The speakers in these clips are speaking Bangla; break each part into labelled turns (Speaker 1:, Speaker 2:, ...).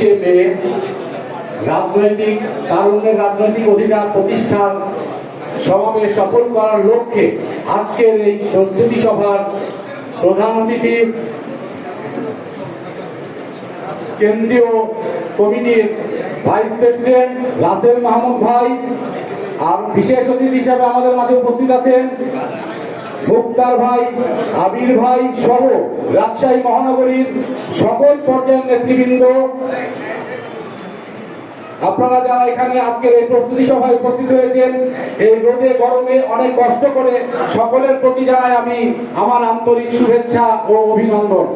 Speaker 1: 25শে মে রাজনৈতিক তারুণ্যের রাজনৈতিক অধিকার প্রতিষ্ঠার সমাবেশ সফল করার লক্ষ্যে আজকের এই প্রস্তুতি সভার প্রধান অতিথি কেন্দ্রীয় কমিটির ভাইস প্রেসিডেন্ট রাসেল মাহমুদ ভাই, আর বিশেষ অতিথি হিসাবে আমাদের মাঝে উপস্থিত আছেন মুক্তার ভাই, আবির ভাই সহ রাজশাহী মহানগরীর সকল পর্যায়ের নেতৃবৃন্দ। আপনারা যারা এখানে আজকের এই প্রস্তুতি সভায় উপস্থিত হয়েছেন, এই রোদে গরমে অনেক কষ্ট করে, সকলের প্রতি জানাই আমি আমার আন্তরিক শুভেচ্ছা ও অভিনন্দন।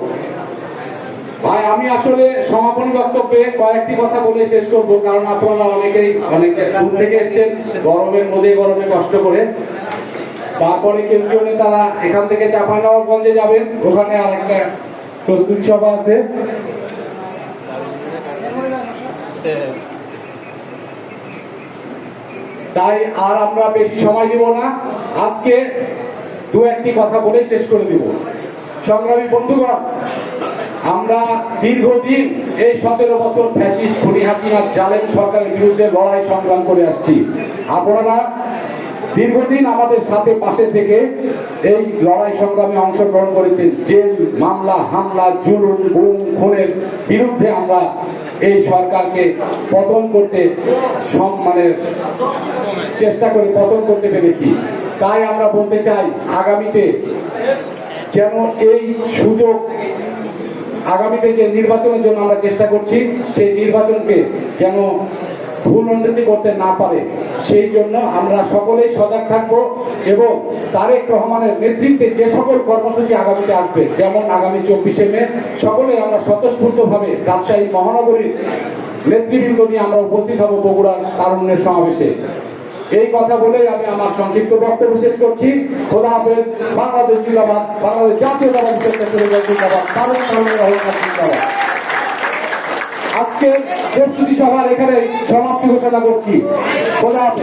Speaker 1: ভাই, আমি আসলে সমাপনী বক্তব্যে কয়েকটি কথা বলে শেষ করব, কারণ আপনারা অনেকেই অনেক দূর থেকে এসেছেন গরমের মধ্যে, গরমে কষ্ট করে। তারপরে কেন্দ্রীয় নেতারা এখান থেকে চাঁপাইনবাবগঞ্জে যাবেন, ওখানে আরেকটা প্রস্তুতি সভা আছে। তাই আর আমরা বেশি সময় দিব না, আজকে দু একটি কথা বলে শেষ করে দিব। সংগ্রামী বন্ধুগণ, আমরা দীর্ঘদিন এই 17 বছর ফ্যাসিস্ট খুনি হাসিনার জালেম সরকারের বিরুদ্ধে লড়াই সংগ্রাম করে আসছি। আপনারা দীর্ঘদিন আমাদের সাথে পাশে থেকে এই লড়াই সংগ্রামে অংশগ্রহণ করেছেন। জেল, মামলা, হামলা, জুলুম, গুম, খুনের বিরুদ্ধে আমরা এই সরকারকে পতন করতে চেষ্টা করে পতন করতে পেরেছি। তাই আমরা বলতে চাই, আগামীতে যেন এই সুযোগ, আগামীতে যে নির্বাচনের জন্য আমরা চেষ্টা করছি, সেই নির্বাচনকে যেন ভুল উন্নতি করতে না পারে, সেই জন্য আমরা সকলেই সজাগ থাকবো এবং তারেক রহমানের নেতৃত্বে যে সকল কর্মসূচি আগামীতে আসবে, যেমন আগামী 24শে মে সকলেই আমরা স্বতঃস্ফূর্তভাবে রাজশাহী মহানগরীর নেতৃবৃন্দ নিয়ে আমরা উপস্থিত হব বগুড়ার তারুণ্যের সমাবেশে। এই কথা বলেই আমি আমার সংক্ষিপ্ত বক্তব্য শেষ করছি। খোদা হাফেজ। বাংলাদেশ জিন্দাবাদ, বাংলাদেশ জাতীয়তাবাদী জিন্দাবাদ, জিন্দাবাদ। আজকে প্রস্তুতি সভার এখানে সমাপ্তি ঘোষণা করছি। খোদা হাফেজ।